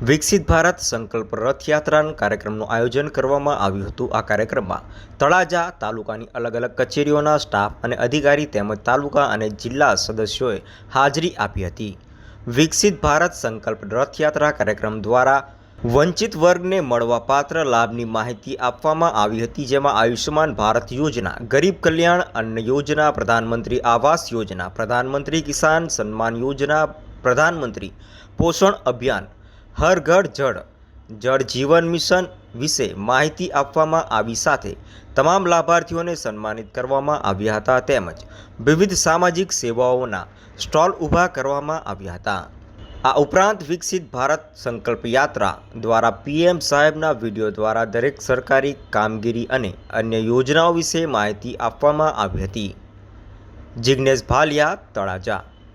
વિકસિત ભારત સંકલ્પ રથયાત્રાના કાર્યક્રમનું આયોજન કરવામાં આવ્યું હતું। આ કાર્યક્રમમાં તળાજા તાલુકાની અલગ અલગ કચેરીઓના સ્ટાફ અને અધિકારી તેમજ તાલુકા અને જિલ્લા સદસ્યોએ હાજરી આપી હતી। વિકસિત ભારત સંકલ્પ રથયાત્રા કાર્યક્રમ દ્વારા વંચિત વર્ગને મળવાપાત્ર લાભની માહિતી આપવામાં આવી હતી, જેમાં આયુષ્યમાન ભારત યોજના, ગરીબ કલ્યાણ અન્ન યોજના, પ્રધાનમંત્રી આવાસ યોજના, પ્રધાનમંત્રી કિસાન સન્માન યોજના, પ્રધાનમંત્રી પોષણ અભિયાન, હર ઘર જળ, જળ જીવન મિશન વિશે માહિતી આપવામાં આવી સાથે તમામ લાભાર્થીઓને સન્માનિત કરવામાં આવ્યા હતા, તેમજ વિવિધ સામાજિક સેવાઓના સ્ટોલ ઊભા કરવામાં આવ્યા હતા। આ ઉપરાંત વિકસિત ભારત સંકલ્પ યાત્રા દ્વારા પીએમ સાહેબના વિડીયો દ્વારા દરેક સરકારી કામગીરી અને અન્ય યોજનાઓ વિશે માહિતી આપવામાં આવી હતી। જિગ્નેશ ભાલિયા, તળાજા।